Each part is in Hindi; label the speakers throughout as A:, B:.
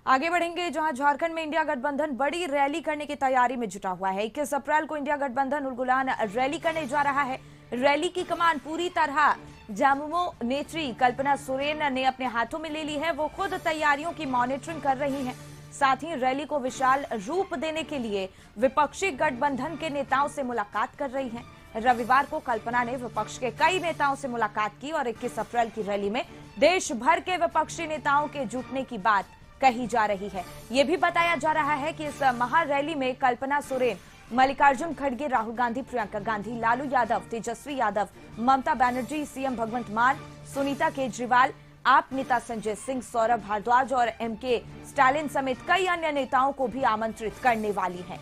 A: आगे बढ़ेंगे जहां झारखंड में इंडिया गठबंधन बड़ी रैली करने की तैयारी में जुटा हुआ है। 21 अप्रैल को इंडिया गठबंधन उलगुलान रैली करने जा रहा है। रैली की कमान पूरी तरह जामुमो नेत्री कल्पना सोरेन ने अपने हाथों में ले ली है। वो खुद तैयारियों की मॉनिटरिंग कर रही हैं। साथ ही रैली को विशाल रूप देने के लिए विपक्षी गठबंधन के नेताओं से मुलाकात कर रही हैं। रविवार को कल्पना ने विपक्ष के कई नेताओं से मुलाकात की और 21 अप्रैल की रैली में देश भर के विपक्षी नेताओं के जुटने की बात कही जा रही है। ये भी बताया जा रहा है कि इस महारैली में कल्पना सोरेन, मल्लिकार्जुन खड़गे, राहुल गांधी, प्रियंका गांधी, लालू यादव, तेजस्वी यादव, ममता बनर्जी, सीएम भगवंत मान, सुनीता केजरीवाल, आप नेता संजय सिंह, सौरभ भारद्वाज और एमके स्टालिन समेत कई अन्य नेताओं को भी आमंत्रित करने वाली है।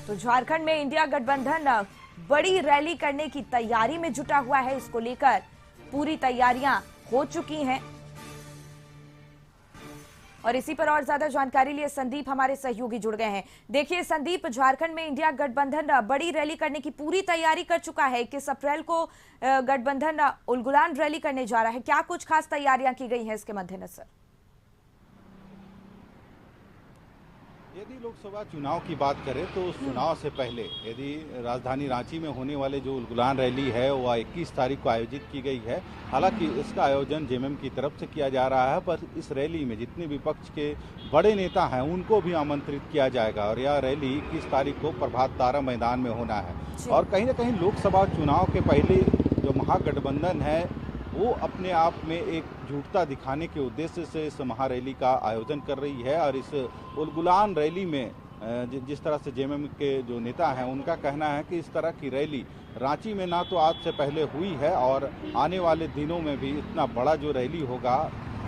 A: तो झारखंड में इंडिया गठबंधन बड़ी रैली करने की तैयारी में जुटा हुआ है। इसको लेकर पूरी तैयारियां हो चुकी हैं और इसी पर और ज्यादा जानकारी लिए संदीप हमारे सहयोगी जुड़ गए हैं। देखिए संदीप, झारखंड में इंडिया गठबंधन बड़ी रैली करने की पूरी तैयारी कर चुका है। 21 अप्रैल को गठबंधन उलगुलान रैली करने जा रहा है। क्या कुछ खास तैयारियां की गई हैं इसके मद्देनजर?
B: यदि लोकसभा चुनाव की बात करें तो उस चुनाव से पहले यदि राजधानी रांची में होने वाले जो उलगुलान रैली है वह 21 तारीख को आयोजित की गई है। हालांकि इसका आयोजन जेएमएम की तरफ से किया जा रहा है, पर इस रैली में जितने विपक्ष के बड़े नेता हैं उनको भी आमंत्रित किया जाएगा और यह रैली 21 तारीख को प्रभात तारा मैदान में होना है। और कहीं ना कहीं लोकसभा चुनाव के पहले जो महागठबंधन है वो अपने आप में एक झूठता दिखाने के उद्देश्य से इस महारैली का आयोजन कर रही है। और इस उलगुलान रैली में जिस तरह से जेएमएम के जो नेता हैं उनका कहना है कि इस तरह की रैली रांची में ना तो आज से पहले हुई है और आने वाले दिनों में भी इतना बड़ा जो रैली होगा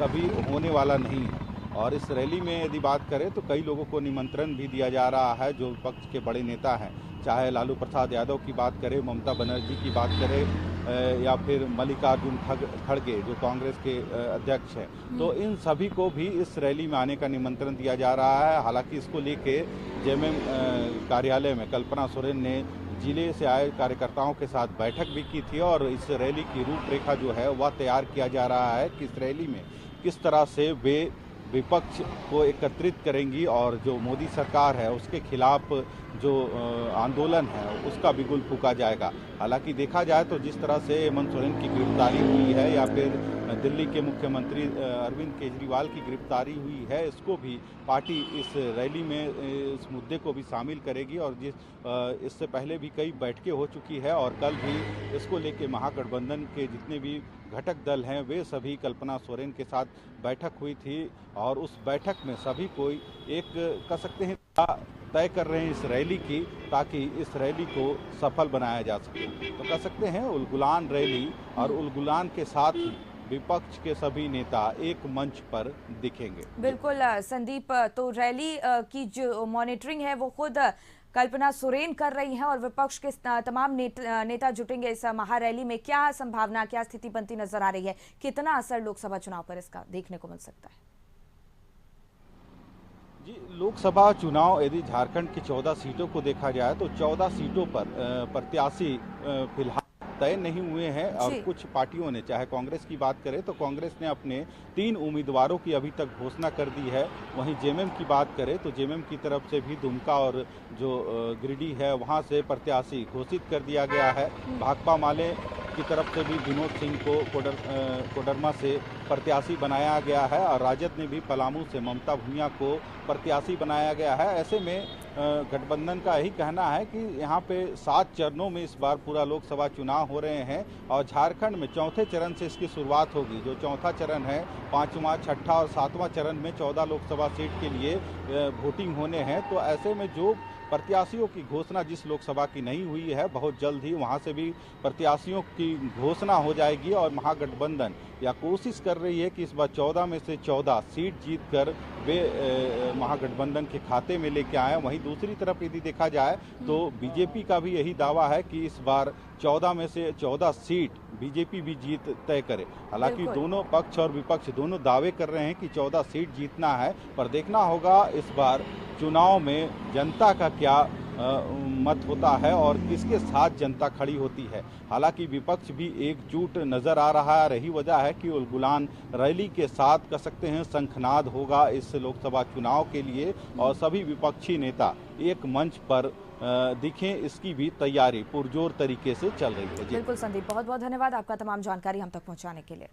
B: कभी होने वाला नहीं है। और इस रैली में यदि बात करें तो कई लोगों को निमंत्रण भी दिया जा रहा है जो विपक्ष के बड़े नेता हैं, चाहे लालू प्रसाद यादव की बात करें, ममता बनर्जी की बात करें या फिर मल्लिकार्जुन खड़गे जो कांग्रेस के अध्यक्ष हैं, तो इन सभी को भी इस रैली में आने का निमंत्रण दिया जा रहा है। हालांकि इसको लेके जेएमएम कार्यालय में कल्पना सोरेन ने जिले से आए कार्यकर्ताओं के साथ बैठक भी की थी और इस रैली की रूपरेखा जो है वह तैयार किया जा रहा है कि इस रैली में किस तरह से वे विपक्ष को एकत्रित करेंगी और जो मोदी सरकार है उसके खिलाफ जो आंदोलन है उसका बिगुल फूंका जाएगा। हालांकि देखा जाए तो जिस तरह से हेमंत सोरेन की गिरफ्तारी हुई है या फिर दिल्ली के मुख्यमंत्री अरविंद केजरीवाल की गिरफ्तारी हुई है, इसको भी पार्टी इस रैली में इस मुद्दे को भी शामिल करेगी। और इससे पहले भी कई बैठकें हो चुकी है और कल भी इसको लेके महागठबंधन के जितने भी घटक दल हैं वे सभी कल्पना सोरेन के साथ बैठक हुई थी और उस बैठक में सभी कोई एक कह सकते हैं तय कर रहे हैं इस रैली की, ताकि इस रैली को सफल बनाया जा सके। तो कह सकते हैं उलगुलान रैली और उलगुलान के साथ ही विपक्ष के सभी नेता एक मंच पर दिखेंगे।
A: बिल्कुल संदीप, तो रैली की जो मॉनिटरिंग है वो खुद कल्पना सोरेन कर रही हैं और विपक्ष के तमाम नेता जुटेंगे इस महारैली में। क्या संभावना, क्या स्थिति बनती नजर आ रही है? कितना असर लोकसभा चुनाव पर इसका देखने को मिल सकता है?
B: जी, लोकसभा चुनाव यदि झारखंड की 14 सीटों को देखा जाए तो 14 सीटों पर प्रत्याशी फिलहाल तय नहीं हुए हैं और कुछ पार्टियों ने, चाहे कांग्रेस की बात करें तो कांग्रेस ने अपने 3 उम्मीदवारों की अभी तक घोषणा कर दी है। वहीं जेएमएम की बात करें तो जेएमएम की तरफ से भी दुमका और जो गिरिडीह है वहां से प्रत्याशी घोषित कर दिया गया है। भाकपा माले की तरफ से भी विनोद सिंह को कोडरमा से प्रत्याशी बनाया गया है और राजद ने भी पलामू से ममता भुइयां को प्रत्याशी बनाया गया है। ऐसे में गठबंधन का यही कहना है कि यहाँ पे 7 चरणों में इस बार पूरा लोकसभा चुनाव हो रहे हैं और झारखंड में चौथे चरण से इसकी शुरुआत होगी। जो चौथा चरण है, 5वां, 6ठा और 7वां चरण में 14 लोकसभा सीट के लिए वोटिंग होने हैं। तो ऐसे में जो प्रत्याशियों की घोषणा जिस लोकसभा की नहीं हुई है, बहुत जल्द ही वहां से भी प्रत्याशियों की घोषणा हो जाएगी और महागठबंधन या कोशिश कर रही है कि इस बार 14 में से 14 सीट जीतकर वे महागठबंधन के खाते में लेके आए। वहीं दूसरी तरफ यदि देखा जाए तो बीजेपी का भी यही दावा है कि इस बार 14 में से 14 सीट बीजेपी भी जीत तय करे। हालांकि दोनों पक्ष और विपक्ष दोनों दावे कर रहे हैं कि 14 सीट जीतना है, पर देखना होगा इस बार चुनाव में जनता का क्या मत होता है और किसके साथ जनता खड़ी होती है। हालांकि विपक्ष भी एकजुट नजर आ रहा है। रही वजह है कि उलगुलान रैली के साथ कह सकते हैं शंखनाद होगा इस लोकसभा चुनाव के लिए और सभी विपक्षी नेता एक मंच पर दिखें, इसकी भी तैयारी पुरजोर तरीके से चल रही है। जी
A: बिल्कुल संदीप, बहुत बहुत धन्यवाद आपका तमाम जानकारी हम तक पहुंचाने के लिए।